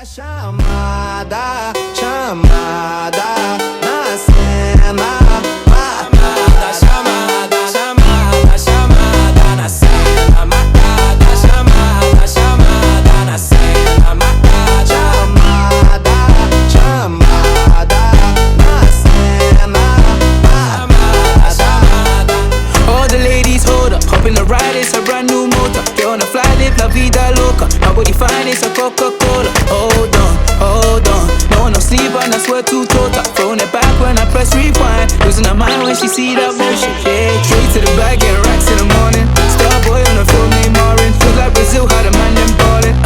Chamada, chamada, na cena. Matada, chamada, chamada, chamada, na cena. Matada, chamada, chamada, na cena. Matada, chamada, chamada, na cena. Chamada, chamada. All the ladies hold up, hop in the ride, it's a brand new motor. Get on the fly, live la vida loca. Nobody find it's a Coca-Cola. Hold on, no one no sleep and I swear to total. Throwing it back when I press rewind. Losing her mind when she see that motion. Yeah, straight to the bag, getting racks in the morning. Starboy on the film named Marin. Feel like Brazil, how the man them ballin'.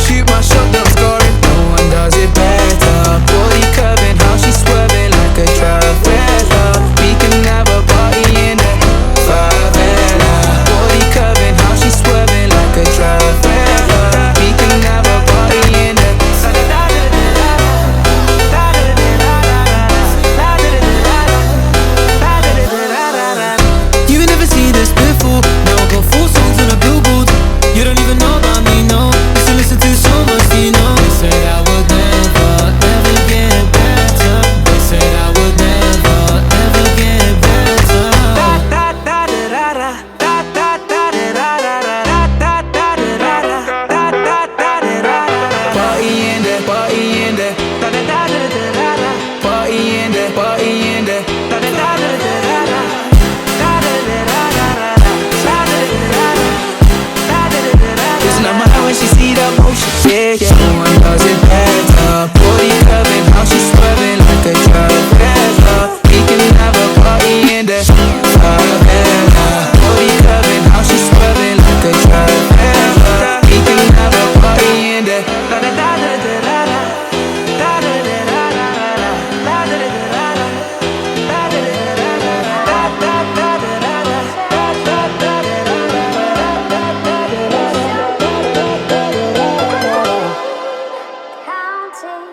Shoot my shot, then I'm scoring. No one does it better. Body curving, how she swerving like a Favela. We can have a party in the Favela. Body curving, how she swerving like a Favela. We can have a party in the You never see this before. Now I got 4 songs on the billboard. You don't even know about me, no. Used to listen to so much, you know. They said I would never, ever get better. They said I would never, ever get better. party in there, party in there. Party in there, party in there. Losing her mind when she see that motion. Yeah, yeah. No one does it better. Body curving, how she swerving like a Favela. We can have a party in there. Favela. Body curving, how she swerving like a Favela. We can have a party in there. Counting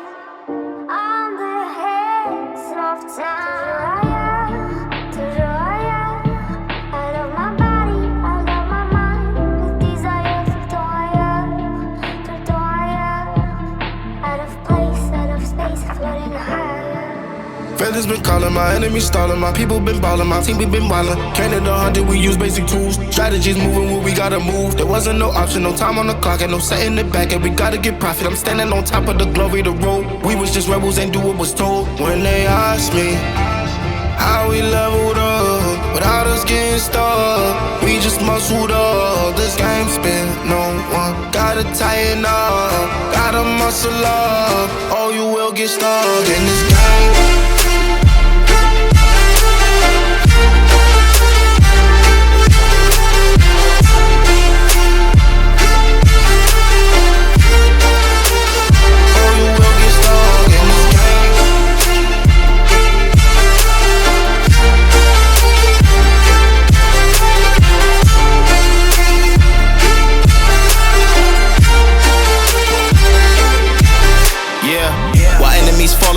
on the heads of time. I love my body, I love my mind. With desire for out of place, out of space, floating higher. Feathers been calling, my enemies stalling, my people been ballin', my team we been wildin'. Counted 100, we use basic tools. Strategies moving where we gotta move. There wasn't no option, no time on the clock, and no setting it back, and we gotta get profit. I'm standing on top of the glory, the road. We was just rebels, ain't do what was told. When they asked me how we leveled up, without us getting stuck, we just muscled up. This game spin, no one gotta tighten up, gotta muscle up, or you will get stuck in this game.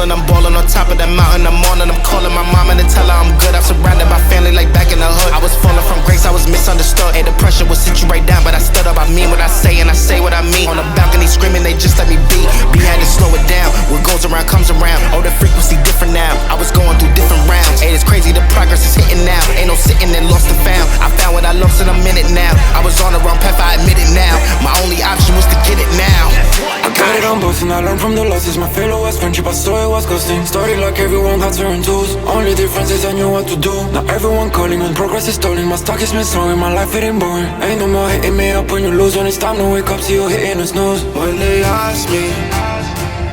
I'm ballin' on top of that mountain, I'm on and I'm calling my mama to tell her I'm good. I'm surrounded by family like back in the hood. I was falling from grace, I was misunderstood. Hey, the pressure will sit you right down, but I stood up. I mean what I say and I say what I mean. On the balcony screaming, they just let me be. We had to slow it down, what goes around comes around. Oh, the frequency different now, I was going through different rounds. Hey, it's crazy, the progress is hitting now. Ain't no sitting and lost and found. I found what I lost and I'm in it now. I was on the wrong path, I admit it now. My only option was to get it now. I got it on both and I learned from the losses. My failure was friendship, I saw it was ghosting. Started like everyone had certain tools. Only difference is I knew what to do. Now everyone calling when progress is stalling. My stock is missing, my life it ain't boring. Ain't no more hitting me up when you lose. When it's time to wake up, see you hitting the snooze. When they ask me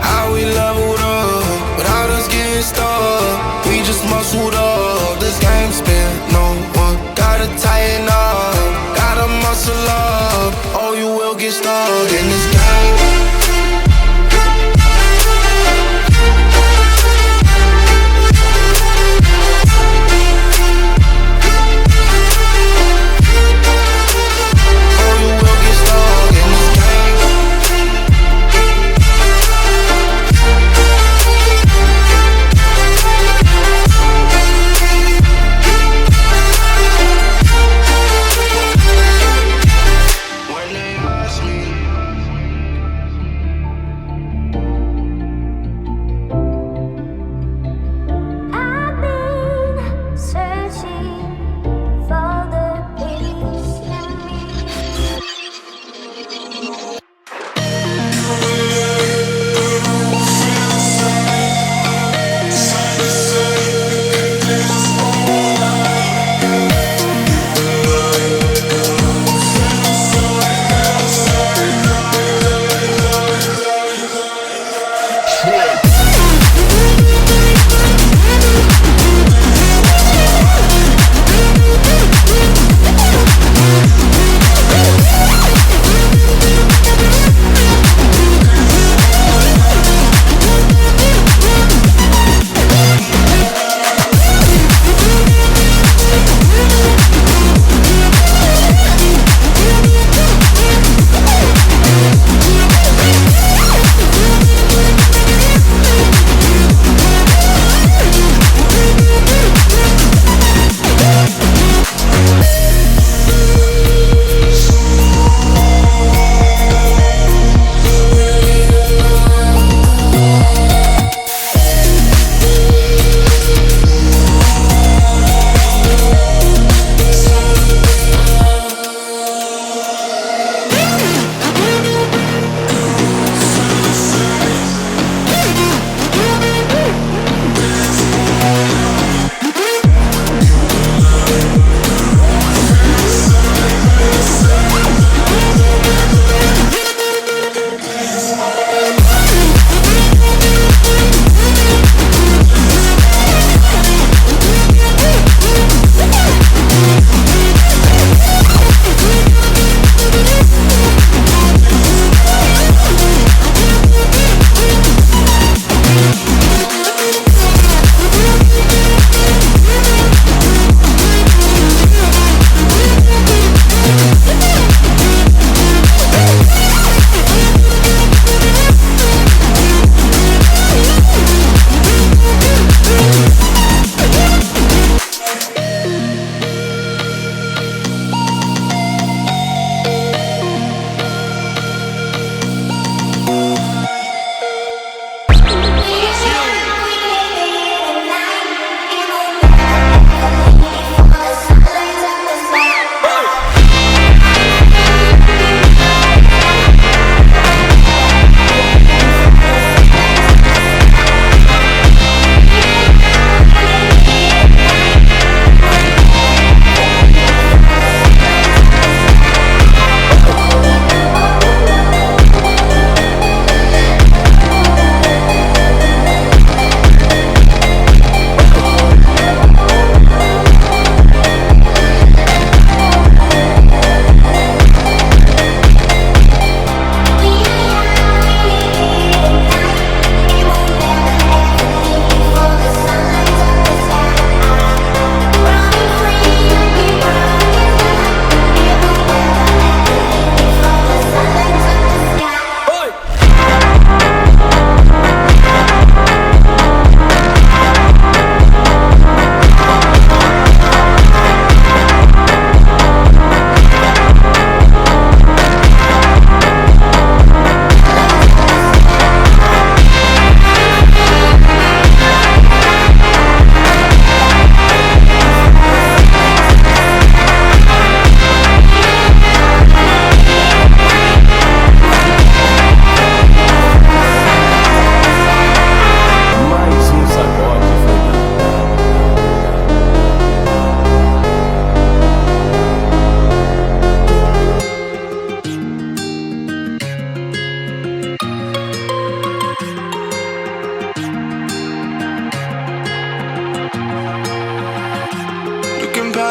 how we leveled up, without us getting stuck, we just muscled up. This game spin, no one gotta tighten up, gotta muscle up, or you will get stuck in this game.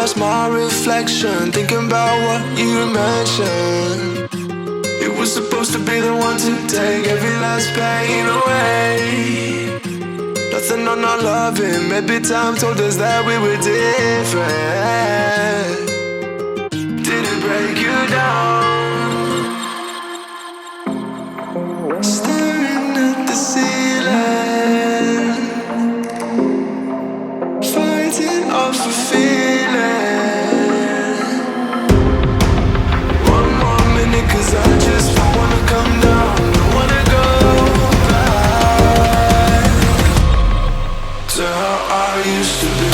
lost my reflection, thinking about what you mentioned. You were supposed to be the one to take every last pain away. Nothing on our loving, maybe time told us that we were different. Did it break you down? Staring at the ceiling, fighting off a feeling. One more minute, 'cause I just don't wanna come down, don't wanna go back to how I used to be.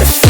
Just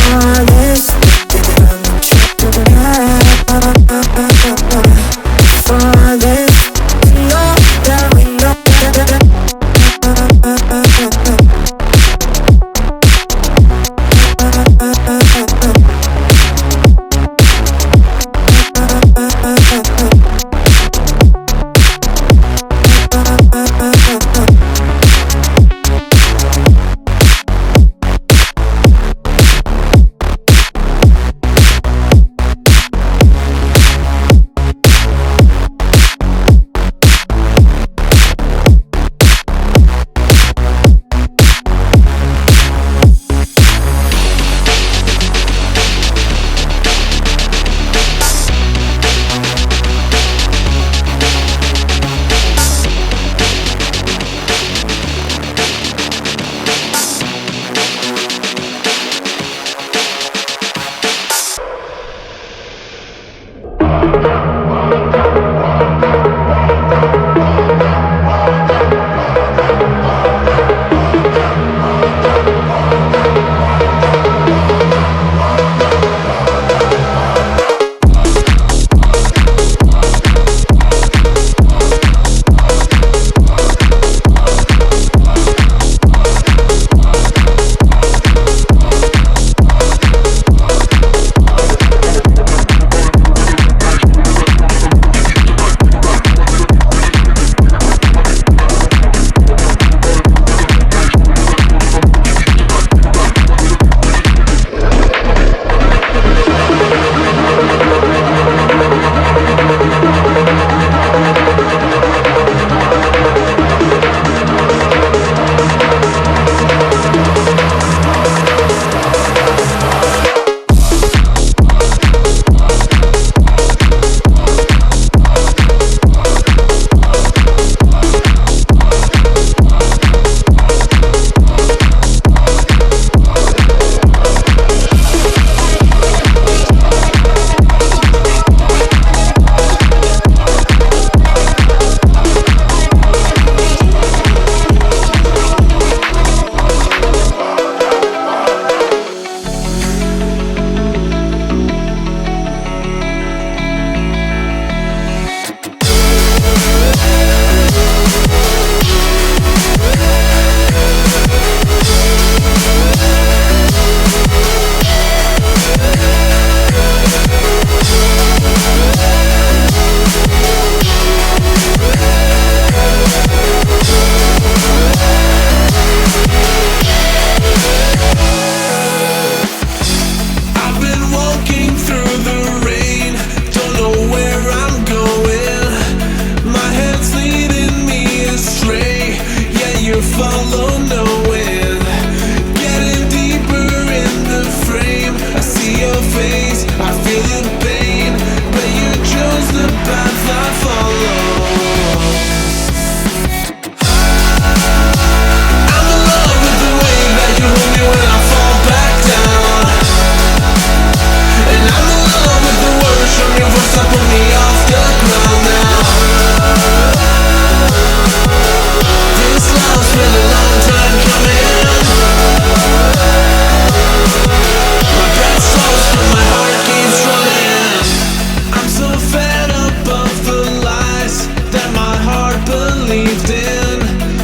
believed in,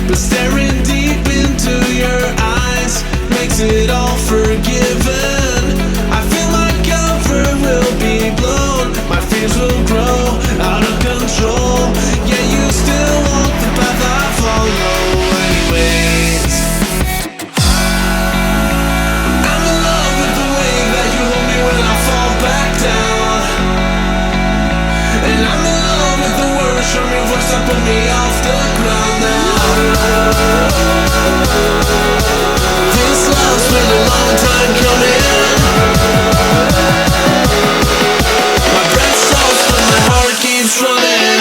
but staring deep into your eyes makes it all forgiven. I feel my cover will be blown, my fears will grow out of control. Yeah, you still walk the path I follow anyways. I'm in love with the way that you hold me when I fall back down, and I'm in love with the words from your voice that put me off the ground now. This love's been a long time coming. My breath stops but my heart keeps running.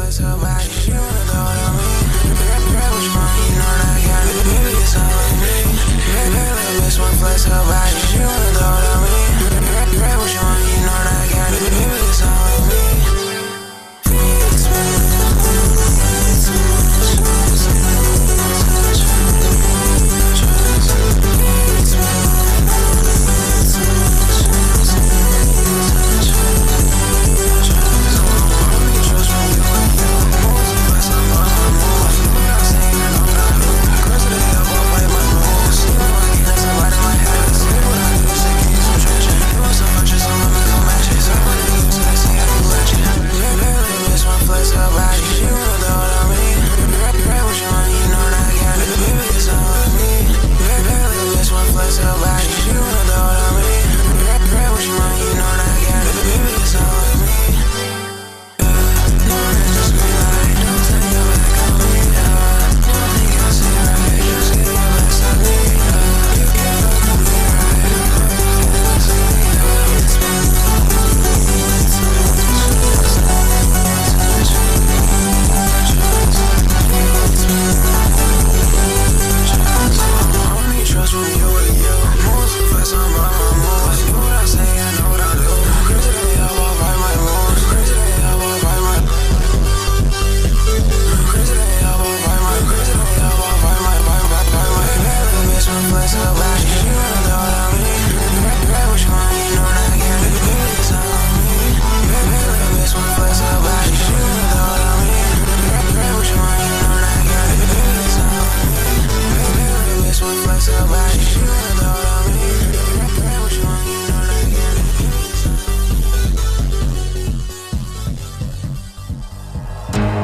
flex her body. She wanna know what I mean. Girl, what you want? You know that I got it. Baby, it's all on me. Little bitch wanna flex her body. She wanna know what I mean. Girl, what you want? You know that I got it. Baby, it's all on me.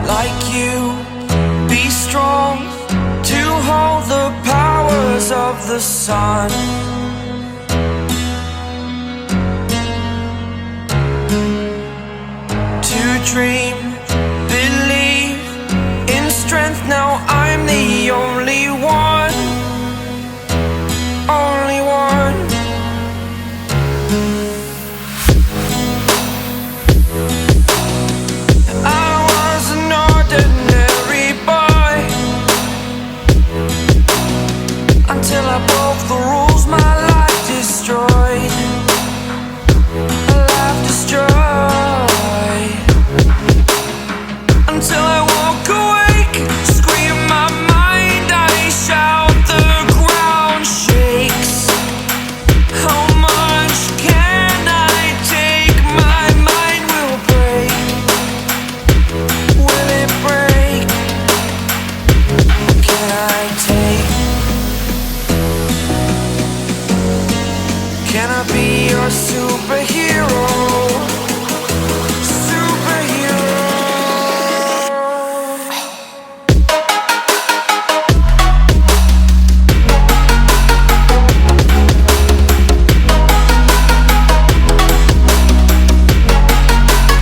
Like you, be strong to hold the powers of the sun. To dream, believe in strength. Now I'm the only one, only one. Until I broke the rules, my life destroyed. Life destroyed. Until I woke awake, scream my mind, I shout, the ground shakes. How much can I take? My mind will break. Will it break? Can I take? Can I be your superhero? Superhero.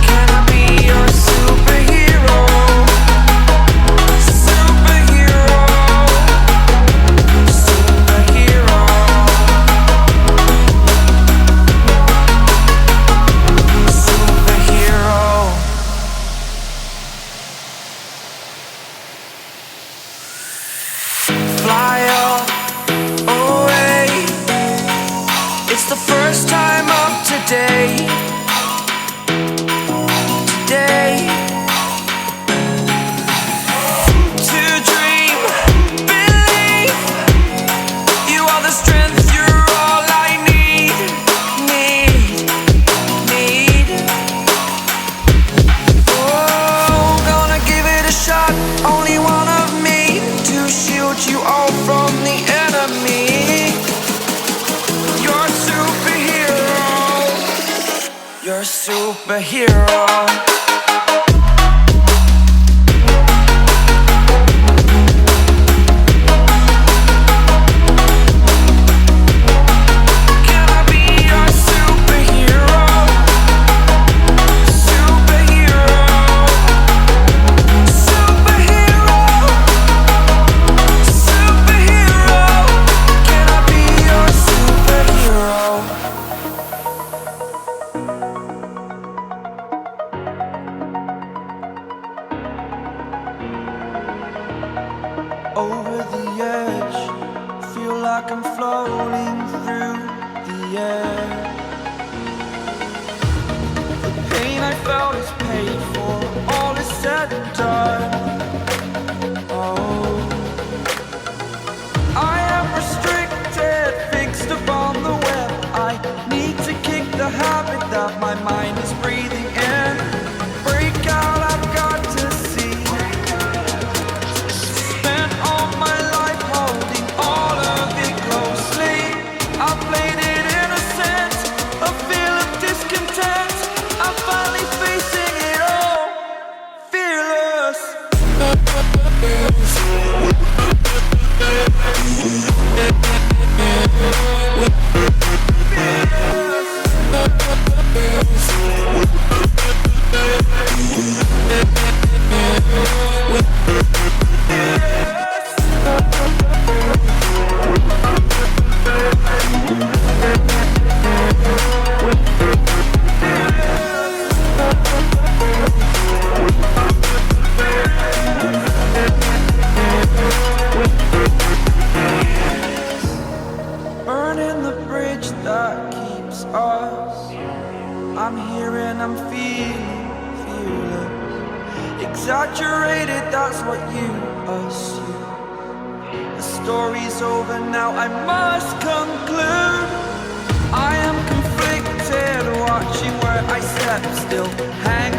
Can I be your superhero? Superhero. Superhero. Fly away. It's the first time of today. Today. To dream, believe. You are the strength, you're all I need. Need. Oh, gonna give it a shot. Only one of me to shield you all from the enemy. You're a superhero. You're a superhero. Can I be your superhero? Superhero. Superhero. Superhero. Can I be your superhero? my mind is breathing in. Break out, I've got to see. Spent all my life holding all of it closely. I played it innocent, a feel of discontent. I'm finally facing it all, fearless. Burning the bridge that keeps us. I'm here and I'm feeling fearless. Exaggerated, that's what you assume. The story's over now, I must conclude. I am conflicted, watching where I step still, hang